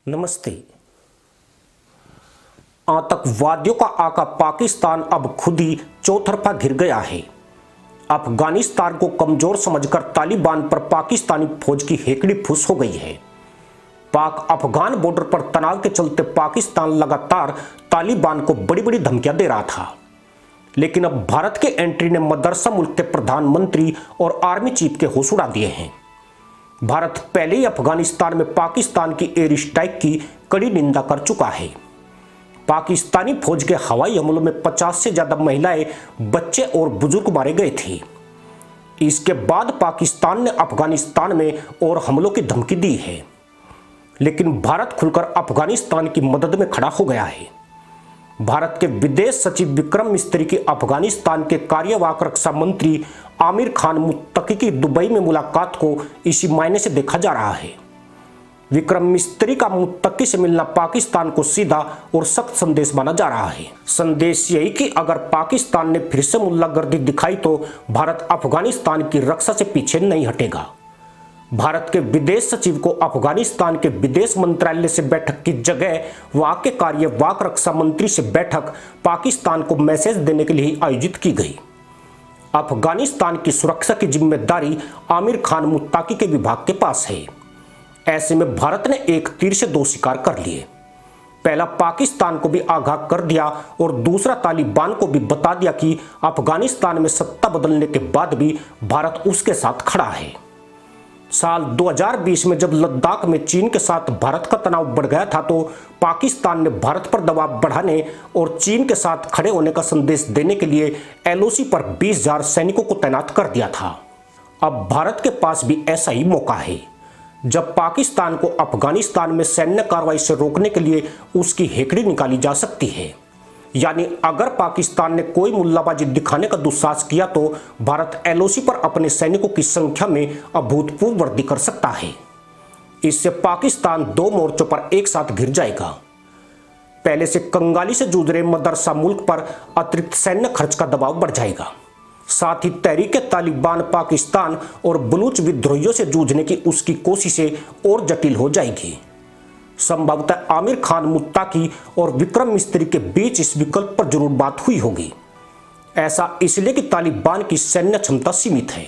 नमस्ते। आतंकवादियों का आका पाकिस्तान अब खुद ही चौतरफा घिर गया है। अफगानिस्तान को कमजोर समझकर तालिबान पर पाकिस्तानी फौज की हेकड़ी फुस हो गई है। पाक अफगान बॉर्डर पर तनाव के चलते पाकिस्तान लगातार तालिबान को बड़ी बड़ी धमकियां दे रहा था, लेकिन अब भारत के एंट्री ने मदरसा मुल्क के प्रधानमंत्री और आर्मी चीफ के होश उड़ा दिए हैं। भारत पहले ही अफगानिस्तान में पाकिस्तान की एयर स्ट्राइक की कड़ी निंदा कर चुका है। पाकिस्तानी फौज के हवाई हमलों में 50 से ज्यादा महिलाएं, बच्चे और बुजुर्ग मारे गए थे। इसके बाद पाकिस्तान ने अफगानिस्तान में और हमलों की धमकी दी है, लेकिन भारत खुलकर अफगानिस्तान की मदद में खड़ा हो गया है। भारत के विदेश सचिव विक्रम मिस्री की अफगानिस्तान के कार्यवाहक रक्षा मंत्री आमिर खान मुत्तकी की दुबई में मुलाकात को इसी मायने से देखा जा रहा है। विक्रम मिस्री का मुत्तकी से मिलना पाकिस्तान को सीधा और सख्त संदेश माना जा रहा है। संदेश यही कि अगर पाकिस्तान ने फिर से मुल्लागर्दी दिखाई तो भारत अफगानिस्तान की रक्षा से पीछे नहीं हटेगा। भारत के विदेश सचिव को अफगानिस्तान के विदेश मंत्रालय से बैठक की जगह वहां के कार्यवाहक रक्षा मंत्री से बैठक पाकिस्तान को मैसेज देने के लिए आयोजित की गई। अफगानिस्तान की सुरक्षा की जिम्मेदारी आमिर खान मुत्ताकी के विभाग के पास है। ऐसे में भारत ने एक तीर से दो शिकार कर लिए। पहला, पाकिस्तान को भी आगाह कर दिया और दूसरा, तालिबान को भी बता दिया कि अफगानिस्तान में सत्ता बदलने के बाद भी भारत उसके साथ खड़ा है। साल 2020 में जब लद्दाख में चीन के साथ भारत का तनाव बढ़ गया था तो पाकिस्तान ने भारत पर दबाव बढ़ाने और चीन के साथ खड़े होने का संदेश देने के लिए एलओसी पर 20,000 सैनिकों को तैनात कर दिया था। अब भारत के पास भी ऐसा ही मौका है, जब पाकिस्तान को अफगानिस्तान में सैन्य कार्रवाई से रोकने के लिए उसकी हेकड़ी निकाली जा सकती है। यानी अगर पाकिस्तान ने कोई मुल्लाबाजी दिखाने का दुस्साहस किया तो भारत एलओसी पर अपने सैनिकों की संख्या में अभूतपूर्व वृद्धि कर सकता है। इससे पाकिस्तान दो मोर्चों पर एक साथ घिर जाएगा। पहले से कंगाली से जूझ रहे मदरसा मुल्क पर अतिरिक्त सैन्य खर्च का दबाव बढ़ जाएगा। साथ ही तहरीक तालिबान पाकिस्तान और बलूच विद्रोहियों से जूझने की उसकी कोशिशें और जटिल हो जाएगी। संभवतः आमिर खान मुत्ताकी और विक्रम मिस्री के बीच इस विकल्प पर जरूर बात हुई होगी। ऐसा इसलिए कि तालिबान की सैन्य क्षमता सीमित है।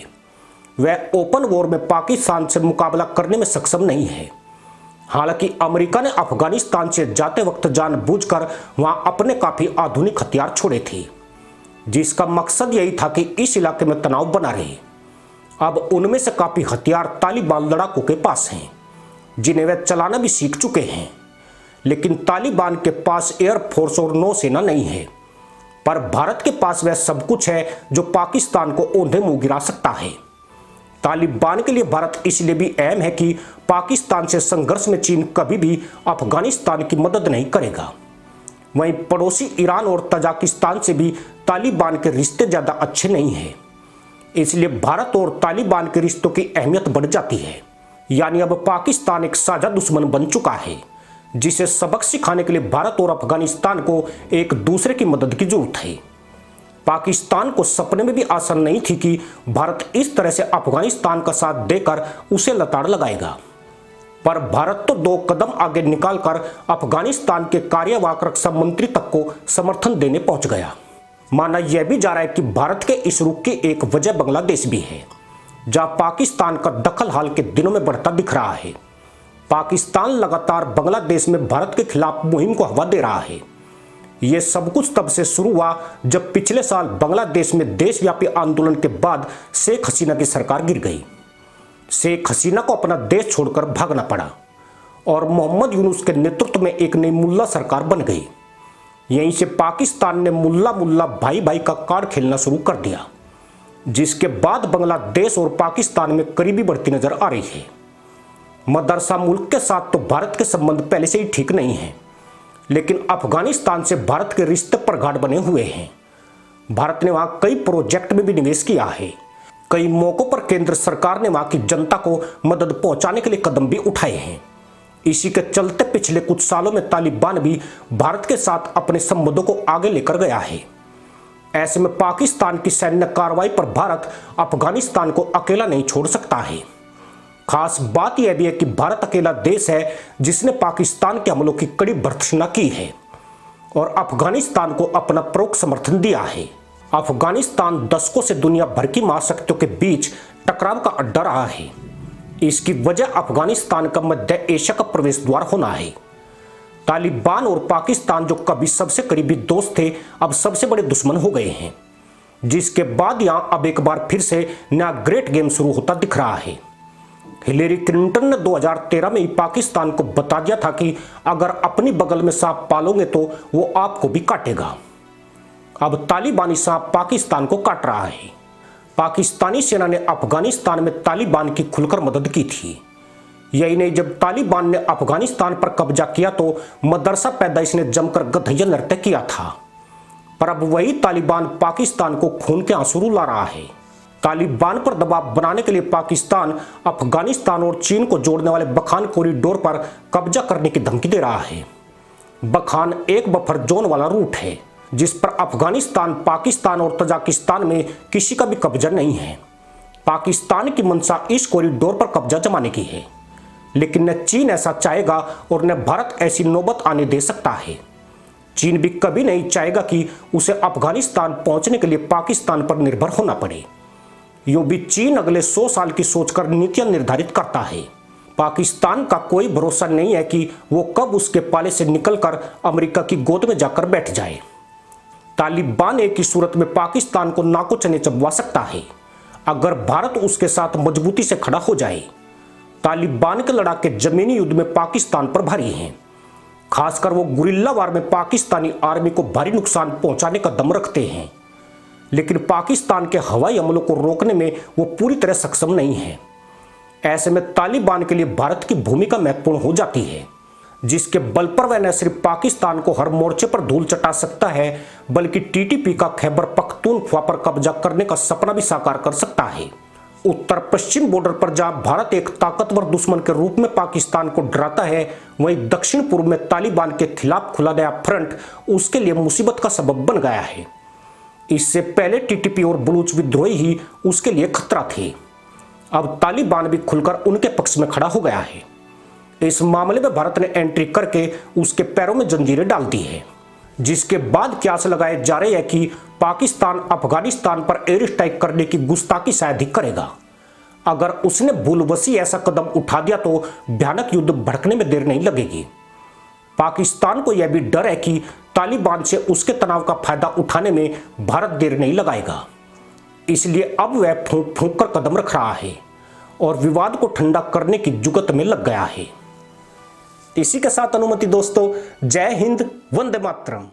वह ओपन वॉर में पाकिस्तान से मुकाबला करने में सक्षम नहीं है। हालांकि अमेरिका ने अफगानिस्तान से जाते वक्त जानबूझकर वहां अपने काफी आधुनिक हथियार छोड़े थे, जिसका मकसद यही था कि इस इलाके में तनाव बना रहे। अब उनमें से काफी हथियार तालिबान लड़ाकों के पास हैं, जिन्हें वे चलाना भी सीख चुके हैं। लेकिन तालिबान के पास एयरफोर्स और नौसेना नहीं है, पर भारत के पास वह सब कुछ है जो पाकिस्तान को औंधे मुंह गिरा सकता है। तालिबान के लिए भारत इसलिए भी अहम है कि पाकिस्तान से संघर्ष में चीन कभी भी अफगानिस्तान की मदद नहीं करेगा। वहीं पड़ोसी ईरान और तजाकिस्तान से भी तालिबान के रिश्ते ज्यादा अच्छे नहीं हैं। इसलिए भारत और तालिबान के रिश्तों की अहमियत बढ़ जाती है। यानी अब पाकिस्तान एक साझा दुश्मन बन चुका है, जिसे सबक सिखाने के लिए भारत और अफगानिस्तान को एक दूसरे की मदद की जरूरत है। पाकिस्तान को सपने में भी आशा नहीं थी कि भारत इस तरह से अफगानिस्तान का साथ देकर उसे लताड़ लगाएगा, पर भारत तो दो कदम आगे निकालकर अफगानिस्तान के कार्यवाहक रक्षा मंत्री तक को समर्थन देने पहुंच गया। माना यह भी जा रहा है कि भारत के इस रुख की एक वजह बांग्लादेश भी है, जहां पाकिस्तान का दखल हाल के दिनों में बढ़ता दिख रहा है। पाकिस्तान लगातार बांग्लादेश में भारत के खिलाफ मुहिम को हवा दे रहा है। यह सब कुछ तब से शुरू हुआ जब पिछले साल बांग्लादेश में देशव्यापी आंदोलन के बाद शेख हसीना की सरकार गिर गई। शेख हसीना को अपना देश छोड़कर भागना पड़ा और मोहम्मद यूनुस के नेतृत्व में एक नई मुल्ला सरकार बन गई। यहीं से पाकिस्तान ने मुल्ला मुल्ला भाई भाई का कार्ड खेलना शुरू कर दिया, जिसके बाद बांग्लादेश और पाकिस्तान में करीबी बढ़ती नजर आ रही है। मदरसा मुल्क के साथ तो भारत के संबंध पहले से ही ठीक नहीं है, लेकिन अफगानिस्तान से भारत के रिश्ते प्रगाढ़ बने हुए हैं। भारत ने वहां कई प्रोजेक्ट में भी निवेश किया है। कई मौकों पर केंद्र सरकार ने वहां की जनता को मदद पहुंचाने के लिए कदम भी उठाए हैं। इसी के चलते पिछले कुछ सालों में तालिबान भी भारत के साथ अपने संबंधों को आगे लेकर गया है। ऐसे में पाकिस्तान की सैन्य कार्रवाई पर भारत अफगानिस्तान को अकेला नहीं छोड़ सकता है। खास बात यह भी है कि भारत अकेला देश है जिसने पाकिस्तान के हमलों की कड़ी भर्त्सना की है और अफगानिस्तान को अपना प्रमुख समर्थन दिया है। अफगानिस्तान दशकों से दुनिया भर की महाशक्तियों के बीच टकराव का अड्डा रहा है। इसकी वजह अफगानिस्तान का मध्य एशिया का प्रवेश द्वार होना है। तालिबान और पाकिस्तान जो कभी सबसे करीबी दोस्त थे, अब सबसे बड़े दुश्मन हो गए हैं, जिसके बाद यहां अब एक बार फिर से नया ग्रेट गेम शुरू होता दिख रहा है। हिलेरी क्लिंटन ने 2013 में ही पाकिस्तान को बता दिया था कि अगर अपनी बगल में सांप पालोगे तो वो आपको भी काटेगा। अब तालिबानी सांप पाकिस्तान को काट रहा है। पाकिस्तानी सेना ने अफगानिस्तान में तालिबान की खुलकर मदद की थी। यही नहीं, जब तालिबान ने अफगानिस्तान पर कब्जा किया तो मदरसा पैदाइश ने जमकर गधैया नृत्य किया था। पर अब वही तालिबान पाकिस्तान को खून के आंसू रुला रहा है। तालिबान पर दबाव बनाने के लिए पाकिस्तान अफगानिस्तान और चीन को जोड़ने वाले बखान कॉरिडोर पर कब्जा करने की धमकी दे रहा है। बखान एक बफर जोन वाला रूट है जिस पर अफगानिस्तान, पाकिस्तान और तजाकिस्तान में किसी का भी कब्जा नहीं है। पाकिस्तान की मंशा इस कॉरिडोर पर कब्जा जमाने की है, लेकिन न चीन ऐसा चाहेगा और न भारत ऐसी नौबत आने दे सकता है। चीन भी कभी नहीं चाहेगा कि उसे अफगानिस्तान पहुंचने के लिए पाकिस्तान पर निर्भर होना पड़े। यूं भी चीन अगले 100 साल की सोचकर नीतियां निर्धारित करता है। पाकिस्तान का कोई भरोसा नहीं है कि वो कब उसके पाले से निकलकर अमेरिका की गोद में जाकर बैठ जाए। तालिबान एक ही सूरत में पाकिस्तान को नाको चने चबवा सकता है अगर भारत उसके साथ मजबूती से खड़ा हो जाए। तालिबान के लड़ाके जमीनी युद्ध में पाकिस्तान पर भारी हैं। खासकर वो गुरिल्ला वार में पाकिस्तानी आर्मी को भारी नुकसान पहुंचाने का दम रखते हैं, लेकिन पाकिस्तान के हवाई हमलों को रोकने में वो पूरी तरह सक्षम नहीं है। ऐसे में तालिबान के लिए भारत की भूमिका महत्वपूर्ण हो जाती है, जिसके बल पर वह न सिर्फ पाकिस्तान को हर मोर्चे पर धूल चटा सकता है, बल्कि टीटीपी का खैबर पख्तूनख्वा पर कब्जा करने का सपना भी साकार कर सकता है। उत्तर पश्चिम बॉर्डर पर जहां भारत एक ताकतवर दुश्मन के रूप में पाकिस्तान को डराता है, वहीं दक्षिण पूर्व में तालिबान के खिलाफ खुला नया फ्रंट उसके लिए मुसीबत का सबब बन गया है। इससे पहले टीटीपी और बलूच विद्रोही ही उसके लिए खतरा थे। अब तालिबान भी खुलकर उनके पक्ष में खड़ा हो गया है। इस मामले में भारत ने एंट्री करके उसके पैरों में जंजीरें डाल दी है, जिसके बाद क्यास लगाए जा रहे हैं कि पाकिस्तान अफगानिस्तान पर एयर स्ट्राइक करने की गुस्ताखी शायद ही करेगा। अगर उसने भूलवशी ऐसा कदम उठा दिया तो भयानक युद्ध भड़कने में देर नहीं लगेगी। पाकिस्तान को यह भी डर है कि तालिबान से उसके तनाव का फायदा उठाने में भारत देर नहीं लगाएगा, इसलिए अब वह फूंक फूंक कर कदम रख रहा है और विवाद को ठंडा करने की जुगत में लग गया है। इसी के साथ अनुमति दोस्तों, जय हिंद, वंदे मातरम।